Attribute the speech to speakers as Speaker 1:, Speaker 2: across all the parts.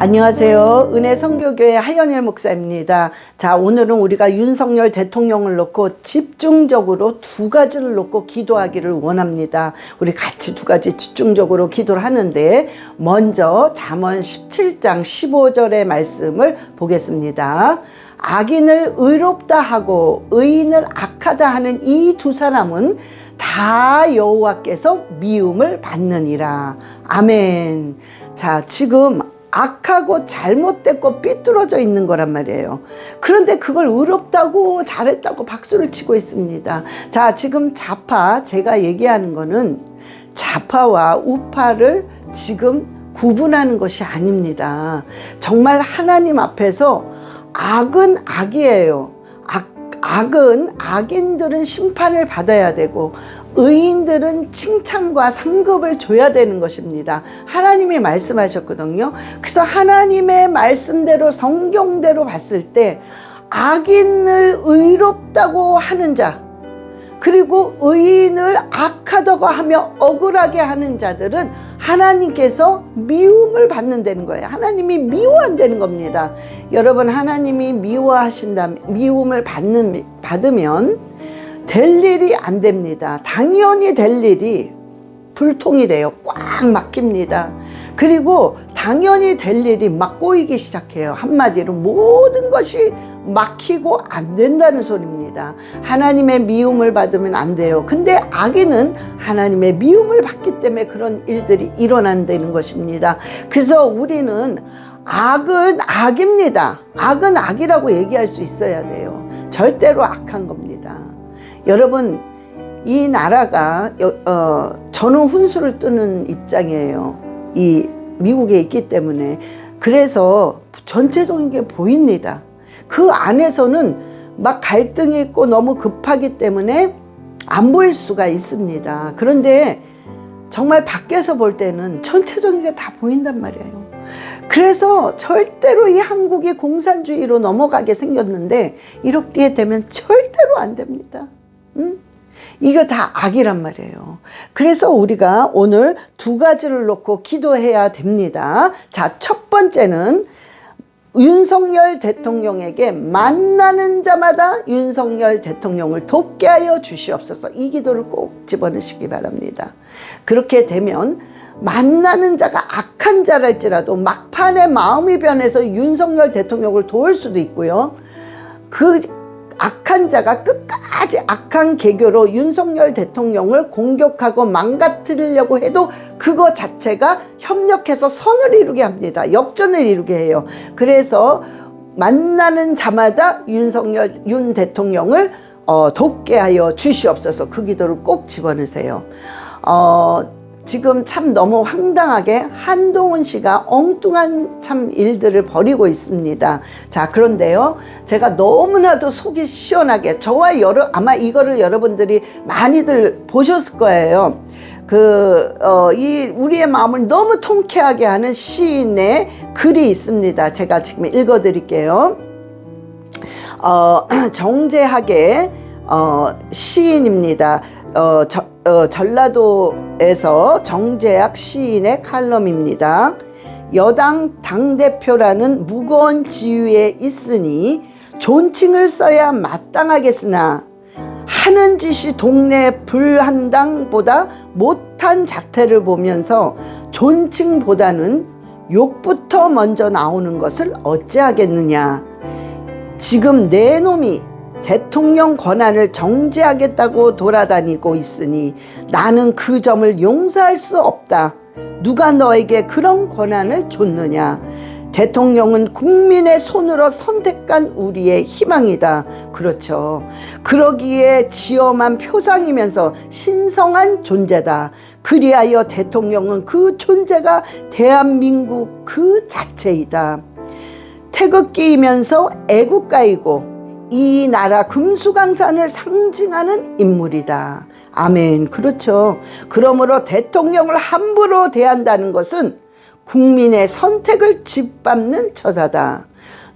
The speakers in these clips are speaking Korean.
Speaker 1: 안녕하세요. 은혜선교교회 하연일 목사입니다. 자, 오늘은 우리가 윤석열 대통령을 놓고 집중적으로 두 가지를 놓고 기도하기를 원합니다. 우리 같이 두 가지 집중적으로 기도를 하는데, 먼저 잠언 17장 15절의 말씀을 보겠습니다. 악인을 의롭다 하고 의인을 악하다 하는 이 두 사람은 다 여호와께서 미움을 받느니라. 아멘. 자, 지금 악하고 잘못됐고 삐뚤어져 있는 거란 말이에요. 그런데 그걸 의롭다고 잘했다고 박수를 치고 있습니다. 자, 지금 좌파, 제가 얘기하는 거는 좌파와 우파를 지금 구분하는 것이 아닙니다. 정말 하나님 앞에서 악은 악이에요. 악은, 악인들은 심판을 받아야 되고 의인들은 칭찬과 상급을 줘야 되는 것입니다. 하나님이 말씀하셨거든요. 그래서 하나님의 말씀대로, 성경대로 봤을 때 악인을 의롭다고 하는 자, 그리고 의인을 악하다고 하며 억울하게 하는 자들은 하나님께서 미움을 받는다는 거예요. 하나님이 미워한다는 겁니다. 여러분, 하나님이 미워하신다면, 미움을 받으면 될 일이 안 됩니다. 당연히 될 일이 불통이 돼요. 꽉 막힙니다. 그리고 당연히 될 일이 막 꼬이기 시작해요. 한마디로 모든 것이 막히고 안 된다는 소리입니다. 하나님의 미움을 받으면 안 돼요. 근데 악인은 하나님의 미움을 받기 때문에 그런 일들이 일어난다는 것입니다. 그래서 우리는 악은 악입니다. 악은 악이라고 얘기할 수 있어야 돼요. 절대로 악한 겁니다. 여러분, 이 나라가 저는 훈수를 뜨는 입장이에요. 이 미국에 있기 때문에. 그래서 전체적인 게 보입니다. 그 안에서는 막 갈등이 있고 너무 급하기 때문에 안 보일 수가 있습니다. 그런데 정말 밖에서 볼 때는 전체적인 게 다 보인단 말이에요. 그래서 절대로 이 한국이 공산주의로 넘어가게 생겼는데 이렇게 되면 절대로 안 됩니다. 이거 다 악이란 말이에요. 그래서 우리가 오늘 두 가지를 놓고 기도해야 됩니다. 자, 첫 번째는 윤석열 대통령에게 만나는 자마다 윤석열 대통령을 돕게 하여 주시옵소서. 이 기도를 꼭 집어넣으시기 바랍니다. 그렇게 되면 만나는 자가 악한 자랄지라도 막판에 마음이 변해서 윤석열 대통령을 도울 수도 있고요. 그 악한 자가 끝까지 악한 계교로 윤석열 대통령을 공격하고 망가뜨리려고 해도 그거 자체가 협력해서 선을 이루게 합니다. 역전을 이루게 해요. 그래서 만나는 자마다 윤 대통령을 돕게 하여 주시옵소서. 그 기도를 꼭 집어넣으세요. 지금 참 너무 황당하게 한동훈 씨가 엉뚱한 참 일들을 벌이고 있습니다. 자, 그런데요, 제가 너무나도 속이 시원하게, 저와 아마 이거를 여러분들이 많이들 보셨을 거예요. 이 우리의 마음을 너무 통쾌하게 하는 시인의 글이 있습니다. 제가 지금 읽어 드릴게요. 정재학의 시인입니다. 전라도에서 정재학 시인의 칼럼입니다. 여당 당대표라는 무거운 지위에 있으니 존칭을 써야 마땅하겠으나 하는 짓이 동네 불한당보다 못한 작태를 보면서 존칭보다는 욕부터 먼저 나오는 것을 어찌하겠느냐. 지금 내 놈이 대통령 권한을 정지하겠다고 돌아다니고 있으니 나는 그 점을 용서할 수 없다. 누가 너에게 그런 권한을 줬느냐. 대통령은 국민의 손으로 선택한 우리의 희망이다. 그렇죠. 그러기에 지엄한 표상이면서 신성한 존재다. 그리하여 대통령은 그 존재가 대한민국 그 자체이다. 태극기이면서 애국가이고 이 나라 금수강산을 상징하는 인물이다. 아멘. 그렇죠. 그러므로 대통령을 함부로 대한다는 것은 국민의 선택을 짓밟는 처사다.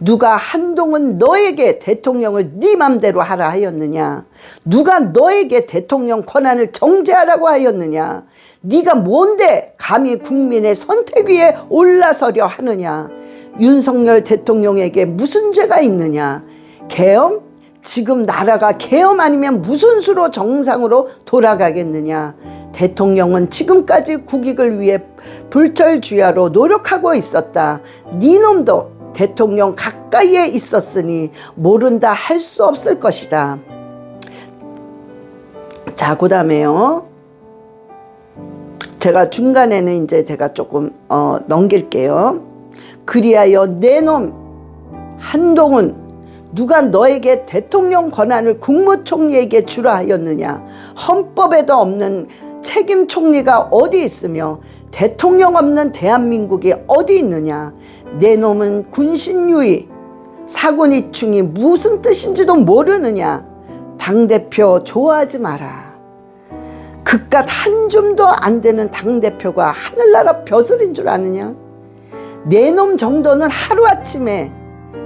Speaker 1: 누가 한동훈 너에게 대통령을 네 맘대로 하라 하였느냐? 누가 너에게 대통령 권한을 정지하라고 하였느냐? 네가 뭔데 감히 국민의 선택 위에 올라서려 하느냐? 윤석열 대통령에게 무슨 죄가 있느냐? 계엄? 지금 나라가 계엄 아니면 무슨 수로 정상으로 돌아가겠느냐? 대통령은 지금까지 국익을 위해 불철주야로 노력하고 있었다. 니놈도 대통령 가까이에 있었으니 모른다 할 수 없을 것이다. 자, 그 다음에요. 제가 중간에는 이제 제가 조금 넘길게요. 그리하여 내 놈 한동훈, 누가 너에게 대통령 권한을 국무총리에게 주라 하였느냐? 헌법에도 없는 책임 총리가 어디 있으며 대통령 없는 대한민국이 어디 있느냐? 내 놈은 군신유의, 사군이충이 무슨 뜻인지도 모르느냐? 당대표 좋아하지 마라. 그깟 한 줌도 안 되는 당대표가 하늘나라 벼슬인 줄 아느냐? 내 놈 정도는 하루아침에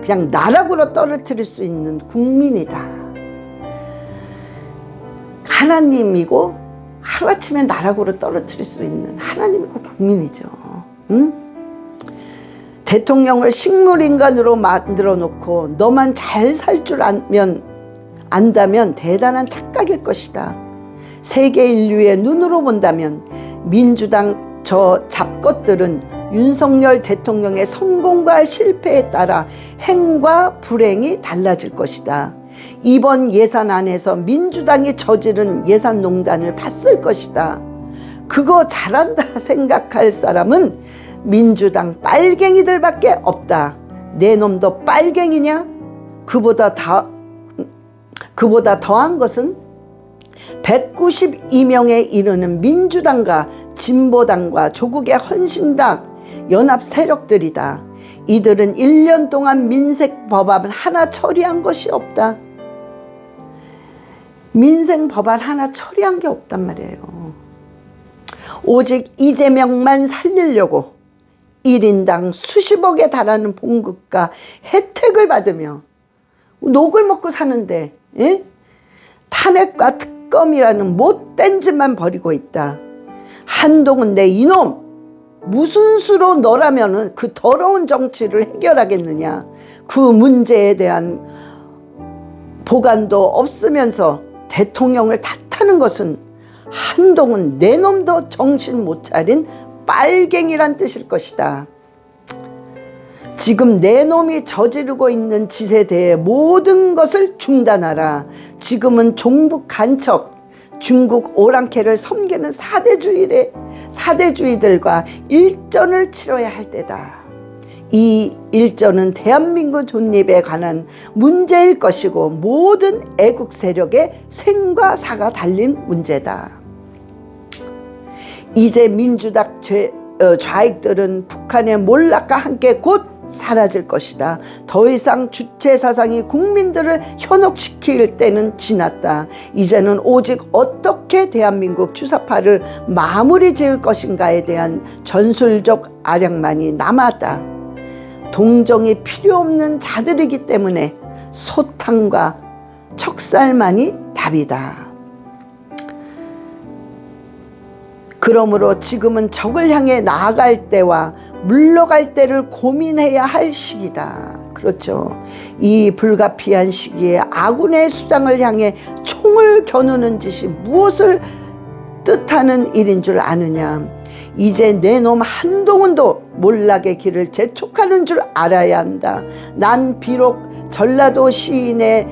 Speaker 1: 그냥 나락으로 떨어뜨릴 수 있는 국민이다. 하나님이고 하루아침에 나락으로 떨어뜨릴 수 있는 하나님이고 국민이죠. 응? 대통령을 식물인간으로 만들어 놓고 너만 잘 살 줄 안다면 대단한 착각일 것이다. 세계 인류의 눈으로 본다면 민주당 저 잡것들은 윤석열 대통령의 성공과 실패에 따라 행과 불행이 달라질 것이다. 이번 예산안에서 민주당이 저지른 예산농단을 봤을 것이다. 그거 잘한다 생각할 사람은 민주당 빨갱이들밖에 없다. 내 놈도 빨갱이냐? 그보다 더한 것은 192명에 이르는 민주당과 진보당과 조국의 헌신당 연합 세력들이다. 이들은 1년 동안 민생 법안 하나 처리한 것이 없다. 민생 법안 하나 처리한 게 없단 말이에요. 오직 이재명만 살리려고 1인당 수십억에 달하는 봉급과 혜택을 받으며 녹을 먹고 사는데, 예? 탄핵과 특검이라는 못된 짓만 벌이고 있다. 한동훈 내 이놈, 무슨 수로 너라면은 그 더러운 정치를 해결하겠느냐? 그 문제에 대한 보관도 없으면서 대통령을 탓하는 것은 한동훈 내 놈도 정신 못 차린 빨갱이란 뜻일 것이다. 지금 내 놈이 저지르고 있는 짓에 대해 모든 것을 중단하라. 지금은 종북 간첩, 중국 오랑캐를 섬기는 사대주의들과 일전을 치러야 할 때다. 이 일전은 대한민국 존립에 관한 문제일 것이고 모든 애국 세력의 생과 사가 달린 문제다. 이제 민주당 좌익들은 북한의 몰락과 함께 곧 사라질 것이다. 더 이상 주체 사상이 국민들을 현혹시킬 때는 지났다. 이제는 오직 어떻게 대한민국 주사파를 마무리 지을 것인가에 대한 전술적 아량만이 남았다. 동정이 필요 없는 자들이기 때문에 소탕과 척살만이 답이다. 그러므로 지금은 적을 향해 나아갈 때와 물러갈 때를 고민해야 할 시기다. 그렇죠. 이 불가피한 시기에 아군의 수장을 향해 총을 겨누는 짓이 무엇을 뜻하는 일인 줄 아느냐. 이제 내 놈 한동훈도 몰락의 길을 재촉하는 줄 알아야 한다. 난 비록 전라도 시인으로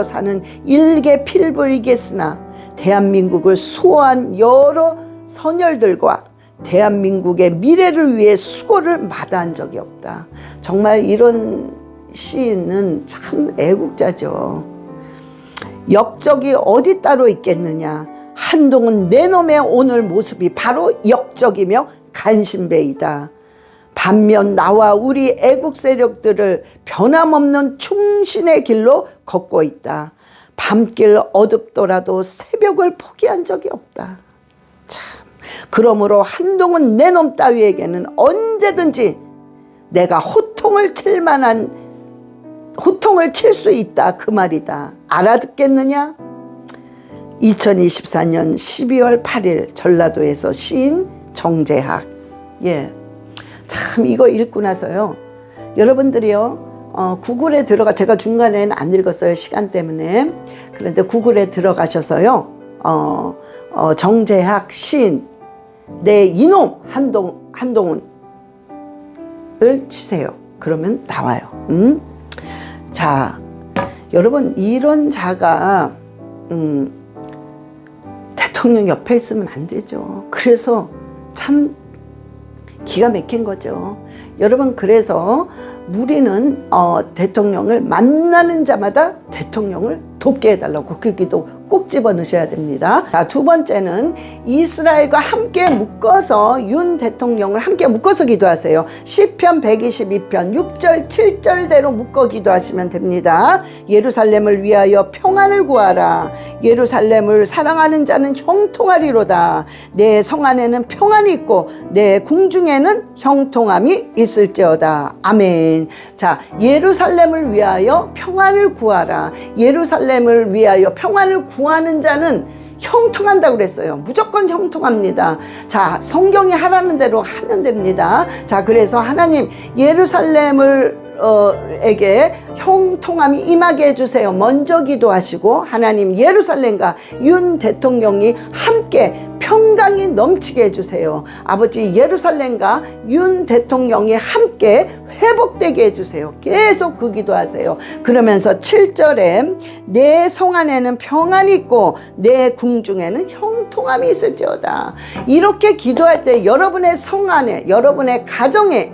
Speaker 1: 사는 일개 필불이겠으나 대한민국을 수호한 여러 선열들과 대한민국의 미래를 위해 수고를 마다한 적이 없다. 정말 이런 시인은 참 애국자죠. 역적이 어디 따로 있겠느냐. 한동훈 내 놈의 오늘 모습이 바로 역적이며 간신배이다. 반면 나와 우리 애국 세력들을 변함없는 충신의 길로 걷고 있다. 밤길 어둡더라도 새벽을 포기한 적이 없다. 참, 그러므로 한동훈 내 놈 따위에게는 언제든지 내가 호통을 칠 수 있다 그 말이다. 알아듣겠느냐? 2024년 12월 8일 전라도에서 시인 정재학. 예. 참 이거 읽고 나서요. 여러분들이요. 구글에 제가 중간에는 안 읽었어요. 시간 때문에. 그런데 구글에 들어가셔서요. 정재학 시인 내 이놈 한동훈을 치세요. 그러면 나와요. 자, 여러분 이런 자가 대통령 옆에 있으면 안 되죠. 그래서 참 기가 막힌 거죠. 여러분 그래서 우리는 대통령을 만나는 자마다 대통령을 돕게 해달라고 그 기도 꼭 집어넣으셔야 됩니다. 자, 두 번째는 이스라엘과 함께 묶어서 윤 대통령을 함께 묶어서 기도하세요. 시편 122편 6절 7절대로 묶어 기도하시면 됩니다. 예루살렘을 위하여 평안을 구하라. 예루살렘을 사랑하는 자는 형통하리로다. 내 성 안에는 평안이 있고 내 궁중에는 형통함이 있을지어다. 아멘. 자, 예루살렘을 위하여 평안을 구하라. 예루살렘을 위하여 평안을 구하는 자는 형통한다고 그랬어요. 무조건 형통합니다. 자, 성경이 하라는 대로 하면 됩니다. 자, 그래서 하나님 예루살렘을 에게 형통함이 임하게 해주세요. 먼저 기도하시고 하나님 예루살렘과 윤 대통령이 함께 평강이 넘치게 해주세요. 아버지 예루살렘과 윤 대통령이 함께 회복되게 해주세요. 계속 그 기도하세요. 그러면서 7절에 내 성 안에는 평안이 있고 내 궁중에는 형통함이 있을지어다. 이렇게 기도할 때 여러분의 성 안에 여러분의 가정에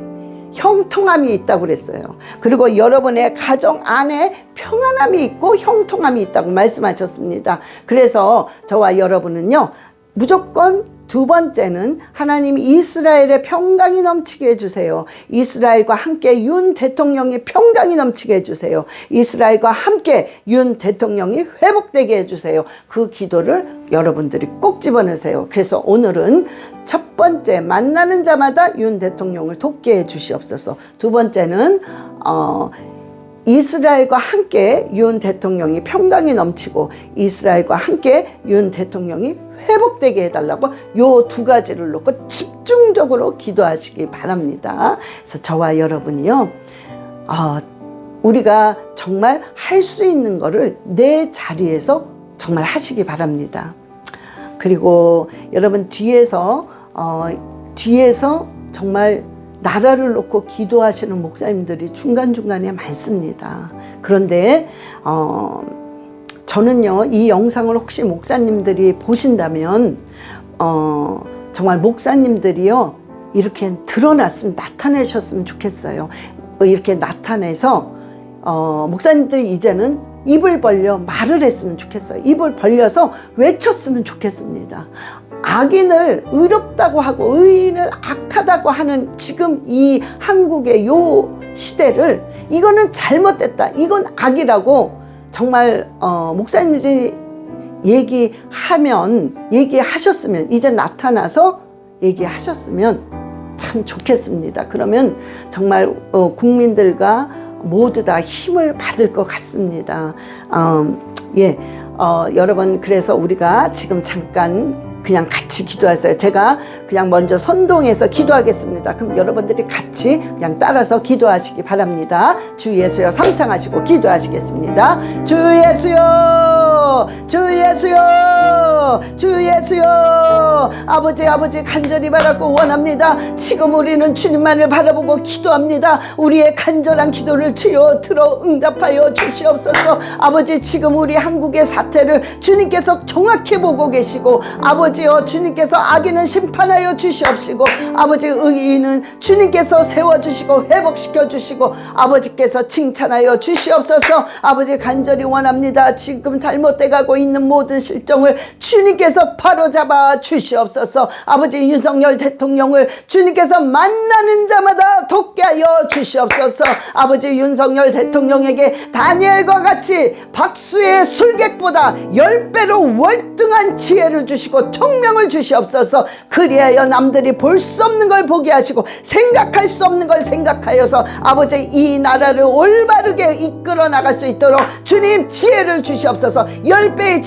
Speaker 1: 형통함이 있다고 그랬어요. 그리고 여러분의 가정 안에 평안함이 있고 형통함이 있다고 말씀하셨습니다. 그래서 저와 여러분은요, 무조건 두 번째는 하나님 이스라엘의 평강이 넘치게 해주세요. 이스라엘과 함께 윤 대통령이 평강이 넘치게 해주세요. 이스라엘과 함께 윤 대통령이 회복되게 해주세요. 그 기도를 여러분들이 꼭 집어넣으세요. 그래서 오늘은 첫 번째 만나는 자마다 윤 대통령을 돕게 해주시옵소서. 두 번째는 이스라엘과 함께 윤 대통령이 평강이 넘치고 이스라엘과 함께 윤 대통령이 회복되게 해달라고 요 두 가지를 놓고 집중적으로 기도하시기 바랍니다. 그래서 저와 여러분이요, 우리가 정말 할 수 있는 거를 내 자리에서 정말 하시기 바랍니다. 그리고 여러분 뒤에서 정말 나라를 놓고 기도하시는 목사님들이 중간중간에 많습니다. 그런데 저는요, 이 영상을 혹시 목사님들이 보신다면 정말 목사님들이요 이렇게 나타내셨으면 좋겠어요. 이렇게 나타내서 목사님들이 이제는 입을 벌려 말을 했으면 좋겠어요. 입을 벌려서 외쳤으면 좋겠습니다. 악인을 의롭다고 하고 의인을 악하다고 하는 지금 이 한국의 요 시대를 이거는 잘못됐다, 이건 악이라고 정말 목사님들이 얘기하셨으면, 이제 나타나서 얘기하셨으면 참 좋겠습니다. 그러면 정말 국민들과 모두 다 힘을 받을 것 같습니다. 여러분, 그래서 우리가 지금 잠깐 그냥 같이 기도하세요. 제가 그냥 먼저 선동해서 기도하겠습니다. 그럼 여러분들이 같이 그냥 따라서 기도하시기 바랍니다. 주 예수여 삼창하시고 기도하시겠습니다. 주 예수여, 주 예수여, 주 예수여. 아버지 간절히 바라고 원합니다. 지금 우리는 주님만을 바라보고 기도합니다. 우리의 간절한 기도를 주여 들어 응답하여 주시옵소서. 아버지, 지금 우리 한국의 사태를 주님께서 정확히 보고 계시고, 아버지여 주님께서 악인은 심판하여 주시옵시고, 아버지 의인은 주님께서 세워주시고 회복시켜 주시고, 아버지께서 칭찬하여 주시옵소서. 아버지 간절히 원합니다. 지금 잘못돼 가고 있는 모든 실정을 주님께서 바로잡아 주시옵소서. 아버지 윤석열 대통령을 주님께서 만나는 자마다 돕게 하여 주시옵소서. 아버지 윤석열 대통령에게 다니엘과 같이 박수의 술객보다 10배로 월등한 지혜를 주시고 총명을 주시옵소서. 그리하여 남들이 볼 수 없는 걸 보게 하시고 생각할 수 없는 걸 생각하여서 아버지 이 나라를 올바르게 이끌어 나갈 수 있도록 주님 지혜를 주시옵소서. 10배의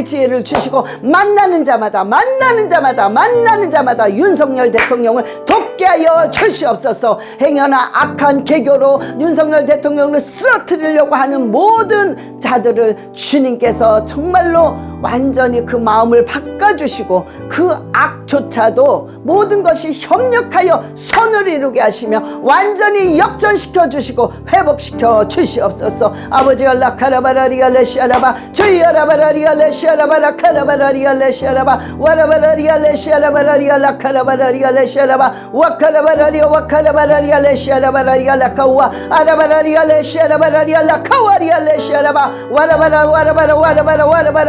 Speaker 1: 지혜를 주시고 만나는 자마다 윤석열 대통령을 돕게 하여 주시옵소서. 행여나 악한 계교로 윤석열 대통령을 쓰러뜨리려고 하는 모든 자들을 주님께서 정말로 완전히 그 마음을 바꿔주시고 그 악조차도 모든 것이 협력하여 선을 이루게 하시며 완전히 역전시켜 주시고 회복시켜 주시옵소서. 아버지 알라카라바라리아 레시아라바 저희 아라바라리아 레시아라바라 카라바라리아 레시아라바 와라바라리아 레시아라바라리아 라카라바라리아 레시아라바 와카라바라리아 와카라바라리아 레시아라바라리아 라카와 아라바라리아 레시아라바라리아 라카와리아 레시아라바 와라바라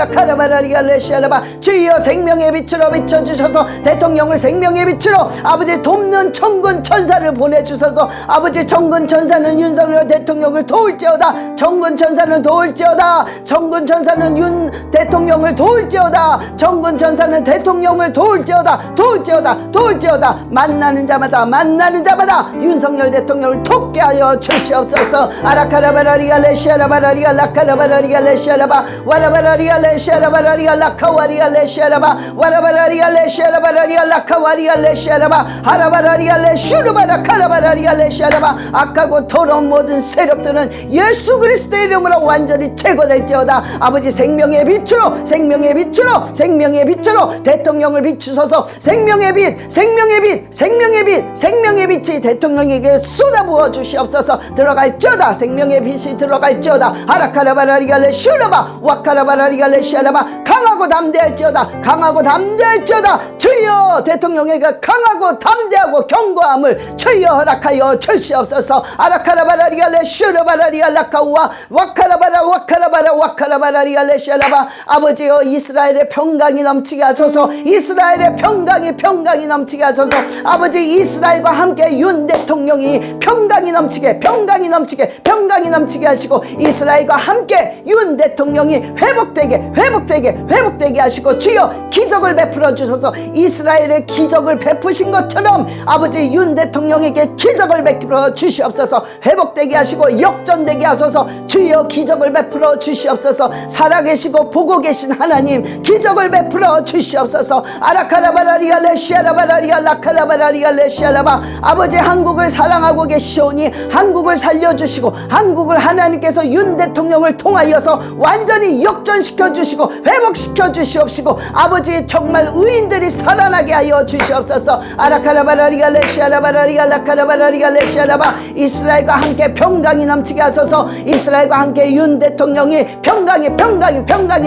Speaker 1: 카라바 주여 생명의 빛으로 비춰주셔서 대통령을 생명의 빛으로 아버지 돕는 천군 천사를 보내주셔서 아버지 천군 천사는 윤석열 대통령을 도울지어다. 천군 천사는 도울지어다. 천군 천사는 윤 대통령을 도울지어다. 천군 천사는 대통령을 도울지어다. 만나는 자마다 윤석열 대통령을 돕게 하여 주시옵소서. 아라카라바라리아 레시아라바라리아 라카라바라리아 레시아라바 와라바라리아 레시아라바 바라리아 라카와리아 레시아라바 와라바라리아 레시아라바라리아 라카와리아 레시아라바 하라바라리아 레슈르바라 카라바라리아 레시아라바 악하고 더러운 모든 세력들은 예수 그리스도의 이름으로 완전히 제거될지어다. 아버지 생명의 빛으로 대통령을 비추소서. 생명의 빛이 대통령에게 쏟아부어 주시옵소서. 들어갈지어다. 생명의 빛이 들어갈지어다. 하라카라바라리아 레슈르바 와카라바라리아 레시아라바 강하고 담대할지어다. 주여 대통령에게 강하고 담대하고 견고함을 주여 허락하여 주시옵소서. 아라카라바라리아 레슈르바라리아 라카와 와카라바라리아 레시아라바 아버지여 이스라엘의 평강이 넘치게 하소서. 이스라엘의 평강이 넘치게 하소서. 아버지 이스라엘과 함께 윤 대통령이 평강이 넘치게 하시고 이스라엘과 함께 윤 대통령이 회복되게 하시고 주여 기적을 베풀어 주셔서 이스라엘의 기적을 베푸신 것처럼 아버지 윤 대통령에게 기적을 베풀어 주시옵소서. 회복되게 하시고 역전되게 하소서. 주여 기적을 베풀어 주시옵소서. 살아계시고 보고 계신 하나님 기적을 베풀어 주시옵소서. 아라카라바라리아 레시아라바라리아 라카라바라리아 레시아라바 아버지 한국을 사랑하고 계시오니 한국을 살려주시고 한국을 하나님께서 윤 대통령을 통하여서 완전히 역전시켜 주시고 회복시켜 주시옵시고 아버지 정말 의인들이 살아나게 하여 주시옵소서. 아라카라바라리아 레시아라바라리아 라카라바라리아 레시아라바 이스라엘과 함께 평강이 넘치게 하소서. 이스라엘과 함께 윤 대통령이 평강이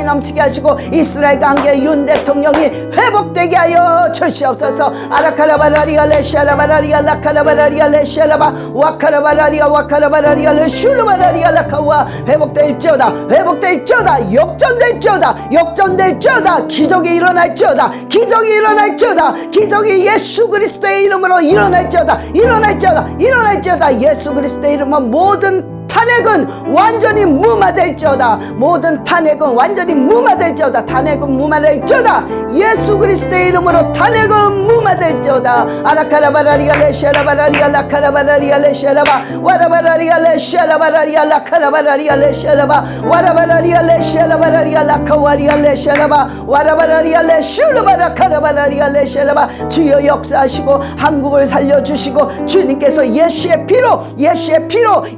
Speaker 1: 넘치게 하시고 이스라엘과 함께 윤 대통령이 회복되게 하여 주시옵소서. 아라카라바라리아 레시아라바라리아 라카라바라리아 레시아라바 와카라바라리아 레슈르바라리아 라카와 회복될지어다. 역전될지어다. 기적이 일어날지어다. 기적이 예수 그리스도의 이름으로 일어날지어다. 예수 그리스도의 이름으로 모든 탄핵은 완전히 무마될지어다. 예수 그리스도의 이름으로 탄핵은 무마될지어다. 아라카라바라리아 레시아라바라리아 라카라바라리아 레시아라바 와라바라리아 레시아라바라리아 라카라바라리아 레시아라바 와라바라리아 레시아라바라리아 라카와리아 레시아라바 와라바라리아 레슈르바라 카라바라리아 레시아라바 주여 역사하시고 한국을 살려주시고 주님께서 예수의 피로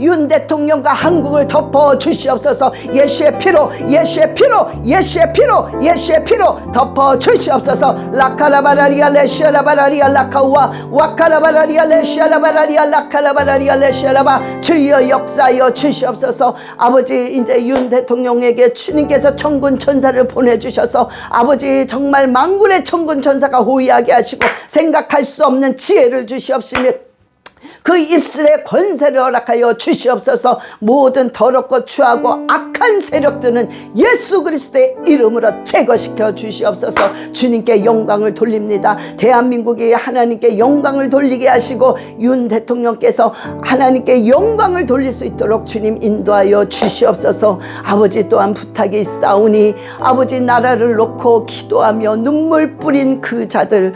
Speaker 1: 윤 대통령과 한국을 덮어 주시옵소서. 예수의 피로 덮어 주시옵소서. 라카라바라리아 레시아라바라리아 라카와 와카라바라리아 레시아라바라리아 라카라바라리아 레시아라바 주여 역사하여 주시옵소서. 아버지 이제 윤 대통령에게 주님께서 천군 천사를 보내주셔서 아버지 정말 만군의 천군 천사가 호위하게 하시고 생각할 수 없는 지혜를 주시옵시며 그 입술에 권세를 허락하여 주시옵소서. 모든 더럽고 추하고 악한 세력들은 예수 그리스도의 이름으로 제거시켜 주시옵소서. 주님께 영광을 돌립니다. 대한민국이 하나님께 영광을 돌리게 하시고 윤 대통령께서 하나님께 영광을 돌릴 수 있도록 주님 인도하여 주시옵소서. 아버지 또한 부탁이 있사오니 아버지 나라를 놓고 기도하며 눈물 뿌린 그 자들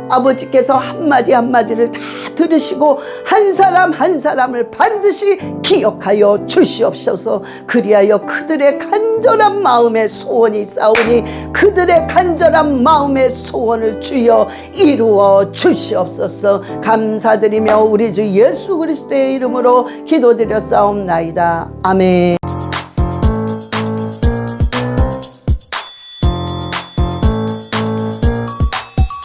Speaker 1: 아버지께서 한마디 한마디를 다 들으시고 붙드시고 한 사람 한 사람을 반드시 기억하여 주시옵소서. 그리하여 그들의 간절한 마음의 소원이 싸우니 그들의 간절한 마음의 소원을 주여 이루어 주시옵소서. 감사드리며 우리 주 예수 그리스도의 이름으로 기도드려 싸움나이다. 아멘.